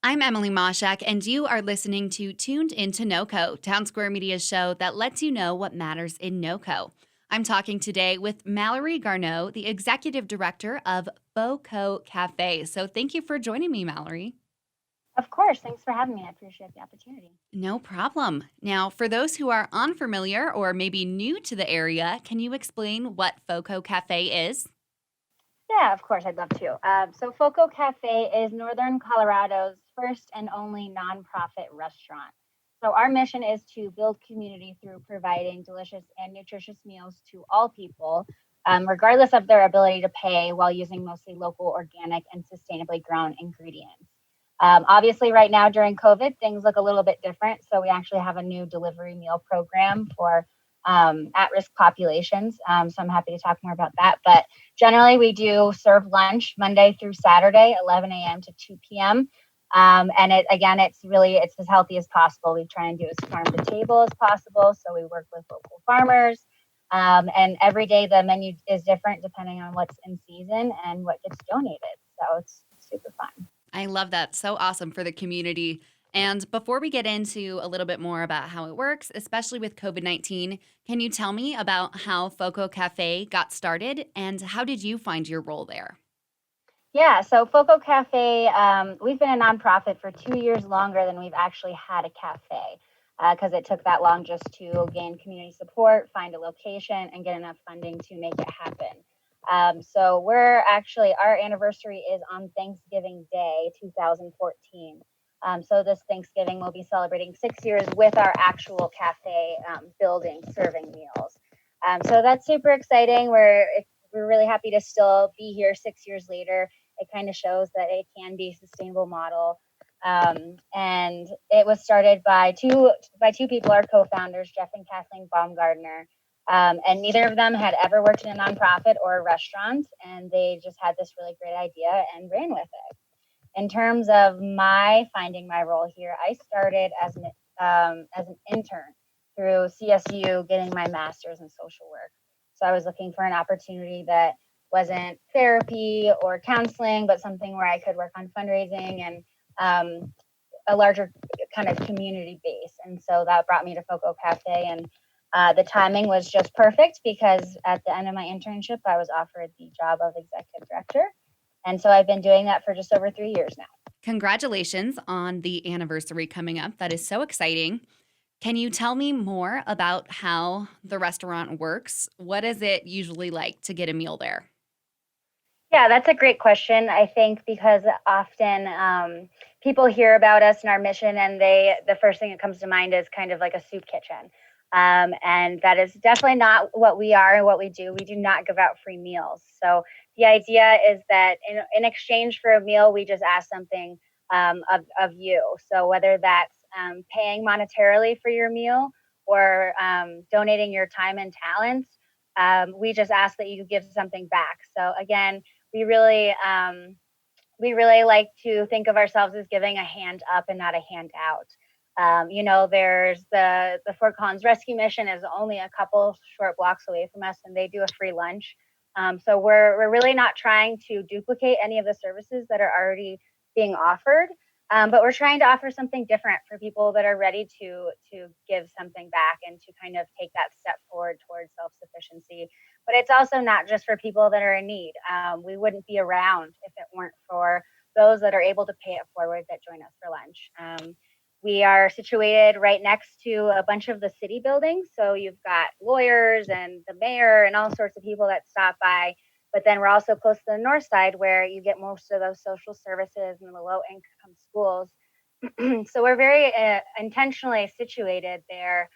I'm Emily Mashak, and you are listening to Tuned Into NoCo, Town Square Media's show that lets you know what matters in NoCo. I'm talking today with Mallory Garneau, the executive director of FoCo Cafe. So thank you for joining me, Mallory. Of course. Thanks for having me. I appreciate the opportunity. No problem. Now, for those who are unfamiliar or maybe new to the area, can you explain what FoCo Cafe is? Yeah, of course. I'd love to. So, FoCo Cafe is Northern Colorado's first and only nonprofit restaurant. So, our mission is to build community through providing delicious and nutritious meals to all people, regardless of their ability to pay, while using mostly local, organic, and sustainably grown ingredients. Obviously, right now during COVID, things look a little bit different. So, we actually have a new delivery meal program for at-risk populations. So I'm happy to talk more about that. But generally, we do serve lunch Monday through Saturday, 11 a.m. to 2 p.m. And it's as healthy as possible. We try and do as farm to table as possible. So we work with local farmers. And every day the menu is different depending on what's in season and what gets donated. So it's super fun. I love that. So awesome for the community. And before we get into a little bit more about how it works, especially with COVID-19, can you tell me about how FoCo Cafe got started and how did you find your role there? Yeah, so FoCo Cafe, we've been a nonprofit for 2 years longer than we've actually had a cafe because it took that long just to gain community support, find a location, and get enough funding to make it happen. So our anniversary is on Thanksgiving Day, 2014. So this Thanksgiving, we'll be celebrating 6 years with our actual cafe building, serving meals. So that's super exciting. We're really happy to still be here 6 years later. It kind of shows that it can be a sustainable model. And it was started by two people, our co-founders, Jeff and Kathleen Baumgardner. And neither of them had ever worked in a nonprofit or a restaurant, and they just had this really great idea and ran with it. In terms of my finding my role here, I started as an intern through CSU, getting my master's in social work. So I was looking for an opportunity that wasn't therapy or counseling, but something where I could work on fundraising and a larger kind of community base. And so that brought me to FoCo Cafe, and the timing was just perfect because at the end of my internship, I was offered the job of executive director. And so I've been doing that for just over 3 years now. Congratulations on the anniversary coming up. That is so exciting. Can you tell me more about how the restaurant works? What is it usually like to get a meal there? Yeah, that's a great question. I think because often people hear about us and our mission, and the first thing that comes to mind is kind of like a soup kitchen. And that is definitely not what we are and what we do. We do not give out free meals. So the idea is that in exchange for a meal, we just ask something of you. So whether that's paying monetarily for your meal or donating your time and talents, we just ask that you give something back. So again, we really like to think of ourselves as giving a hand up and not a hand out. There's the Fort Collins Rescue Mission is only a couple short blocks away from us, and they do a free lunch. So we're really not trying to duplicate any of the services that are already being offered, but we're trying to offer something different for people that are ready to give something back and to kind of take that step forward towards self-sufficiency. But it's also not just for people that are in need. We wouldn't be around if it weren't for those that are able to pay it forward that join us for lunch. We are situated right next to a bunch of the city buildings. So you've got lawyers and the mayor and all sorts of people that stop by. But then we're also close to the north side where you get most of those social services and the low income schools. So we're very intentionally situated there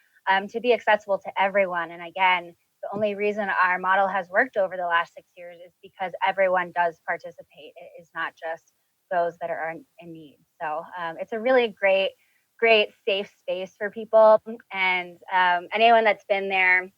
to be accessible to everyone. And again, the only reason our model has worked over the last 6 years is because everyone does participate. It is not just those that are in need. So it's a really great safe space for people, and anyone that's been there,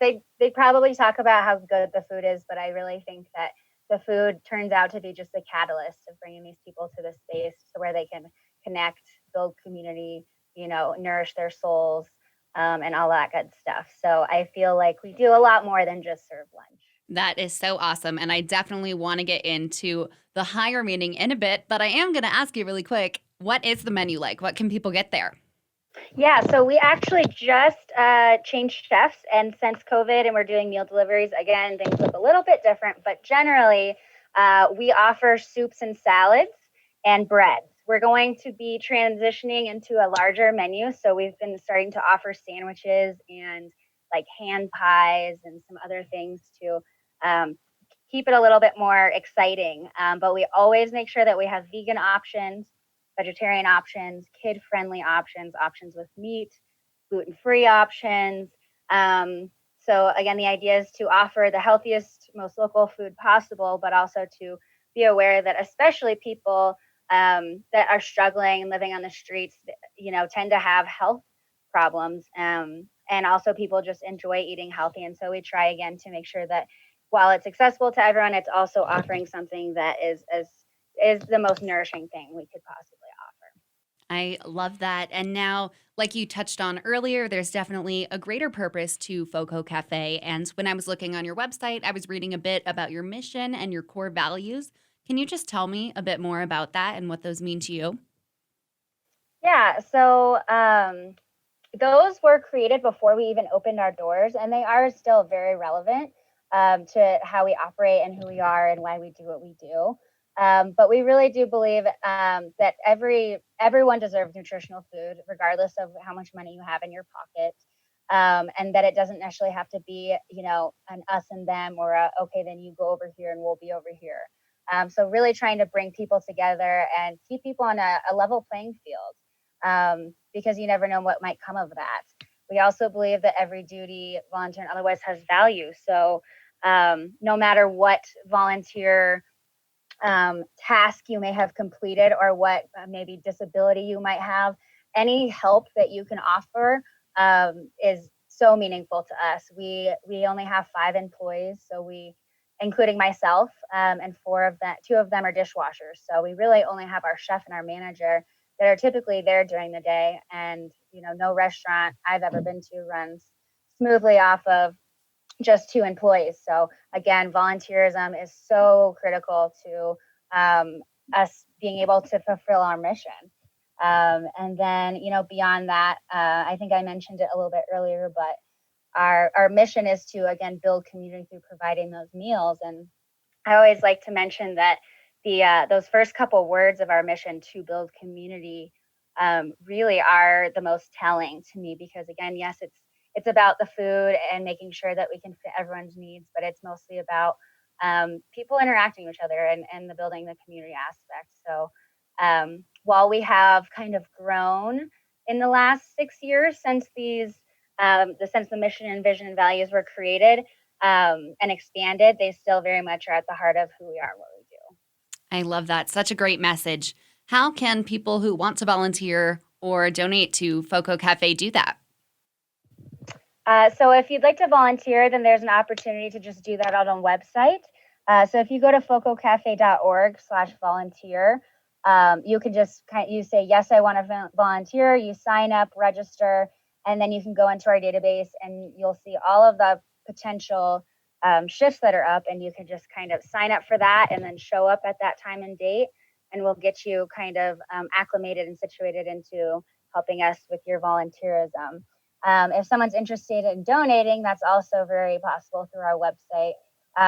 they probably talk about how good the food is, but I really think that the food turns out to be just a catalyst of bringing these people to the space to where they can connect, build community, nourish their souls, and all that good stuff. So I feel like we do a lot more than just serve lunch. That is so awesome. And I definitely want to get into the higher meaning in a bit, but I am going to ask you really quick, What is the menu like? What can people get there? Yeah, so we actually just changed chefs, and since COVID, and we're doing meal deliveries again, things look a little bit different. But generally, we offer soups and salads and breads. We're going to be transitioning into a larger menu, so we've been starting to offer sandwiches and like hand pies and some other things to um, keep it a little bit more exciting. But we always make sure that we have vegan options, vegetarian options, kid friendly options, options with meat, gluten free options. So, again, the idea is to offer the healthiest, most local food possible, but also to be aware that, especially people that are struggling and living on the streets, tend to have health problems. And also, people just enjoy eating healthy. And so, we try again to make sure that while it's accessible to everyone, it's also offering something that is the most nourishing thing we could possibly offer. I love that. And now, like you touched on earlier, there's definitely a greater purpose to FoCo Cafe. And when I was looking on your website, I was reading a bit about your mission and your core values. Can you just tell me a bit more about that and what those mean to you? Yeah, so those were created before we even opened our doors, and they are still very relevant to how we operate and who we are and why we do what we do. But we really do believe that everyone deserves nutritional food, regardless of how much money you have in your pocket, and that it doesn't necessarily have to be, an us and them, or okay, then you go over here and we'll be over here. So really trying to bring people together and keep people on a level playing field, because you never know what might come of that. We also believe that every duty, volunteer and otherwise, has value. So no matter what volunteer task you may have completed, or what maybe disability you might have, any help that you can offer is so meaningful to us. We only have 5 employees, so we, including myself, and two of them are dishwashers. So we really only have our chef and our manager that are typically there during the day. And no restaurant I've ever been to runs smoothly off of just 2 employees. So again, volunteerism is so critical to us being able to fulfill our mission. And then, beyond that, I think I mentioned it a little bit earlier, but our mission is to, again, build community through providing those meals. And I always like to mention that those first couple words of our mission, to build community, really are the most telling to me, because again, yes, it's about the food and making sure that we can fit everyone's needs, but it's mostly about people interacting with each other, and the building the community aspect. So while we have kind of grown in the last 6 years since since the mission and vision and values were created and expanded, they still very much are at the heart of who we are and what we do. I love that. Such a great message. How can people who want to volunteer or donate to FoCo Cafe do that? So if you'd like to volunteer, then there's an opportunity to just do that on a website. So if you go to fococafe.org/volunteer, you can just you say, yes, I want to volunteer. You sign up, register, and then you can go into our database and you'll see all of the potential shifts that are up, and you can just kind of sign up for that and then show up at that time and date, and we'll get you kind of acclimated and situated into helping us with your volunteerism. If someone's interested in donating, that's also very possible through our website.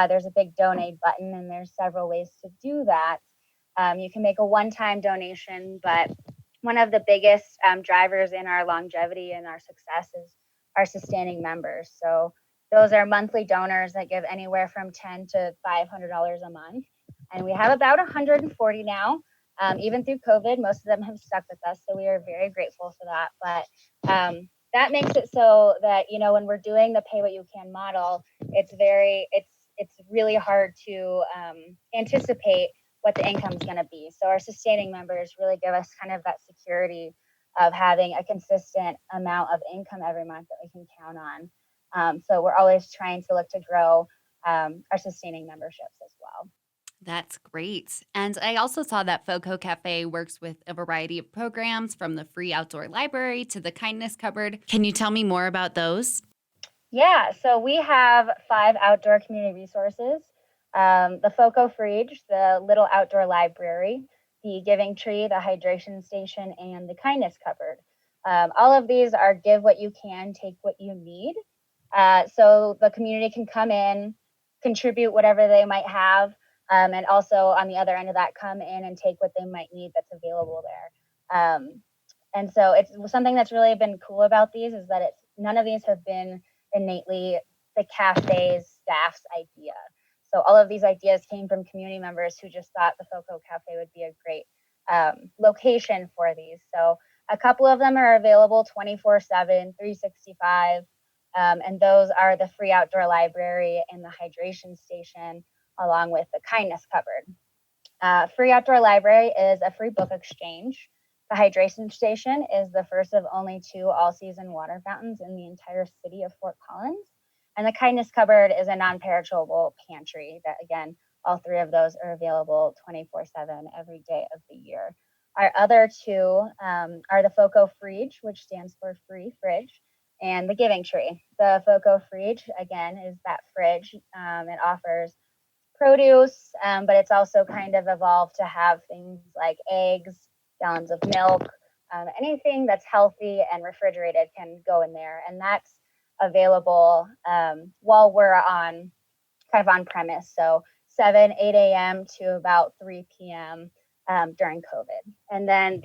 There's a big donate button, and there's several ways to do that. You can make a one-time donation, but one of the biggest drivers in our longevity and our success is our sustaining members. So those are monthly donors that give anywhere from $10 to $500 a month. And we have about 140 now. Even through COVID, most of them have stuck with us. So we are very grateful for that. But that makes it so that, when we're doing the pay what you can model, it's really hard to anticipate what the income is going to be. So our sustaining members really give us kind of that security of having a consistent amount of income every month that we can count on. So we're always trying to look to grow our sustaining memberships as well. That's great. And I also saw that FoCo Cafe works with a variety of programs, from the free outdoor library to the kindness cupboard. Can you tell me more about those? Yeah, so we have 5 outdoor community resources: the FoCo Fridge, the little outdoor library, the Giving Tree, the Hydration Station, and the Kindness Cupboard. All of these are give what you can, take what you need. So the community can come in, contribute whatever they might have, and also on the other end of that, come in and take what they might need that's available there. And so it's something that's really been cool about these is that none of these have been innately the cafe's staff's idea. So all of these ideas came from community members who just thought the FoCo Cafe would be a great location for these. So a couple of them are available 24/7, 365. And those are the free outdoor library and the hydration station, along with the kindness cupboard. Free outdoor library is a free book exchange. The hydration station is the first of only 2 all-season water fountains in the entire city of Fort Collins. And the kindness cupboard is a non-perishable pantry that, again, all 3 of those are available 24/7 every day of the year. Our other 2 are the FoCo Fridge, which stands for free fridge, and the Giving Tree. The FoCo Fridge, again, is that fridge. It offers produce, but it's also kind of evolved to have things like eggs, gallons of milk, anything that's healthy and refrigerated can go in there. And that's available while we're on kind of on premise. So 7, 8 a.m. to about 3 p.m. During COVID. And then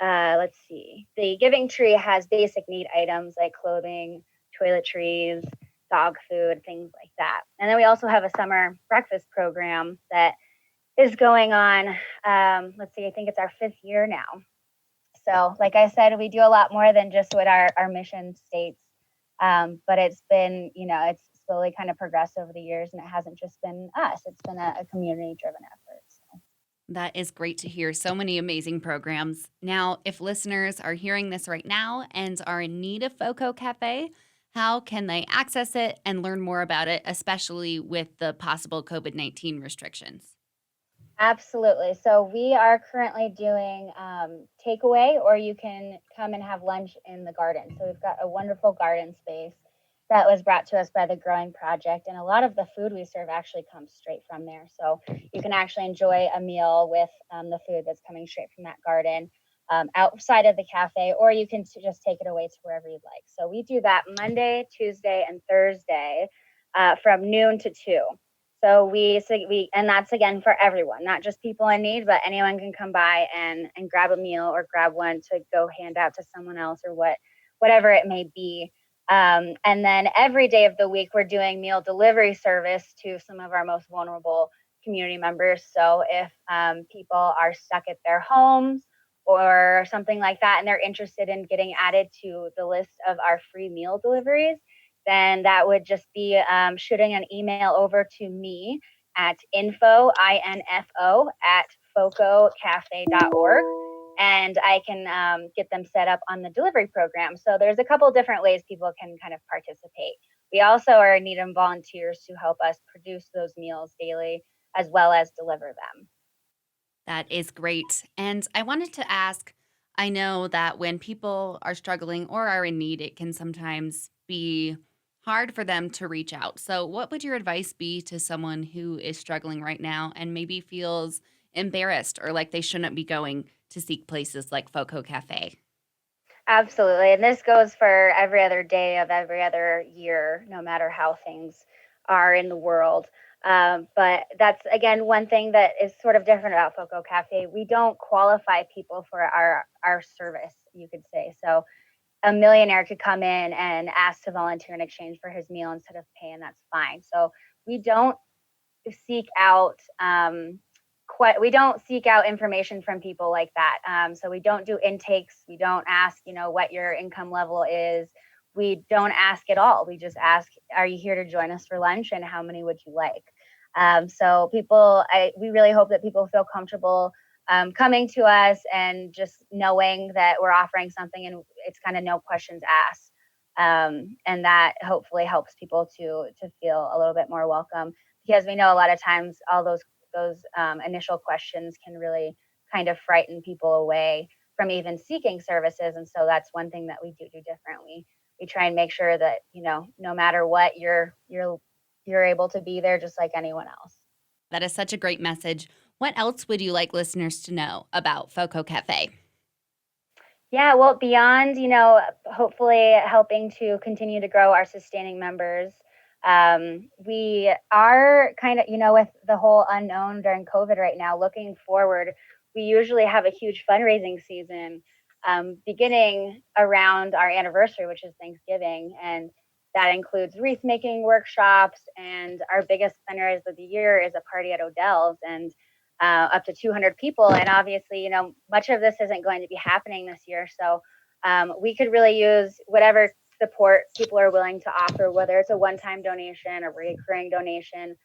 let's see, the Giving Tree has basic need items like clothing, toiletries, dog food, things like that. And then we also have a summer breakfast program that is going on. Let's see, I think it's our 5th year now. So, like I said, we do a lot more than just what our mission states. But it's been, it's slowly kind of progressed over the years, and it hasn't just been us. It's been a community-driven effort. So. That is great to hear. So many amazing programs. Now, if listeners are hearing this right now and are in need of FoCo Cafe, how can they access it and learn more about it, especially with the possible COVID-19 restrictions? Absolutely. So we are currently doing takeaway, or you can come and have lunch in the garden. So we've got a wonderful garden space that was brought to us by the Growing Project, and a lot of the food we serve actually comes straight from there. So you can actually enjoy a meal with the food that's coming straight from that garden outside of the cafe, or you can just take it away to wherever you'd like. So we do that Monday, Tuesday, and Thursday from noon to 2. So and that's again for everyone, not just people in need, but anyone can come by and grab a meal or grab one to go hand out to someone else or whatever it may be. And then every day of the week, we're doing meal delivery service to some of our most vulnerable community members. So if people are stuck at their homes or something like that, and they're interested in getting added to the list of our free meal deliveries, then that would just be shooting an email over to me at info, I-N-F-O, at fococafe.org. And I can get them set up on the delivery program. So there's a couple different ways people can kind of participate. We also are needing volunteers to help us produce those meals daily as well as deliver them. That is great. And I wanted to ask, I know that when people are struggling or are in need, it can sometimes be hard for them to reach out. So, what would your advice be to someone who is struggling right now and maybe feels embarrassed or like they shouldn't be going to seek places like FoCo Cafe? Absolutely. And this goes for every other day of every other year, no matter how things are in the world. But that's, again, one thing that is sort of different about FoCo Cafe. We don't qualify people for our service, you could say. So a millionaire could come in and ask to volunteer in exchange for his meal instead of pay, and that's fine. So we don't seek out we don't seek out information from people like that. So we don't do intakes. We don't ask, what your income level is. We don't ask at all. We just ask, are you here to join us for lunch, and how many would you like? So we really hope that people feel comfortable coming to us and just knowing that we're offering something, and it's kind of no questions asked. And that hopefully helps people to feel a little bit more welcome, because we know a lot of times all those initial questions can really kind of frighten people away from even seeking services. And so that's one thing that we do differently. We try and make sure that, no matter what, you're able to be there just like anyone else. That is such a great message. What else would you like listeners to know about FoCo Cafe? Yeah, well, beyond, hopefully helping to continue to grow our sustaining members, we are kind of, with the whole unknown during COVID right now, looking forward, we usually have a huge fundraising season beginning around our anniversary, which is Thanksgiving. And that includes wreath making workshops. And our biggest fundraiser of the year is a party at Odell's. And up to 200 people. And obviously, much of this isn't going to be happening this year. So we could really use whatever support people are willing to offer, whether it's a one-time donation, a recurring donation,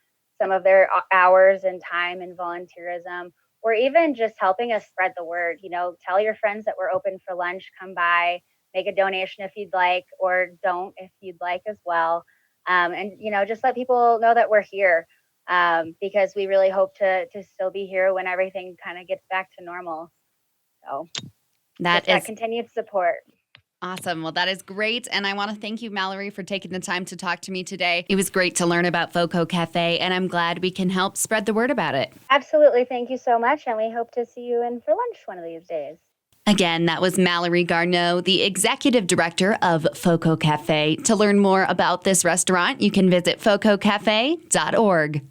some of their hours and time and volunteerism, or even just helping us spread the word. Tell your friends that we're open for lunch, come by, make a donation if you'd like, or don't if you'd like as well. And, just let people know that we're here. Because we really hope to still be here when everything kind of gets back to normal. So That that is continued support. awesome. Well, that is great. And I want to thank you, Mallory, for taking the time to talk to me today. It was great to learn about FoCo Cafe, and I'm glad we can help spread the word about it. Absolutely. Thank you so much. And we hope to see you in for lunch one of these days. Again, that was Mallory Garneau, the executive director of FoCo Cafe. To learn more about this restaurant, you can visit fococafe.org.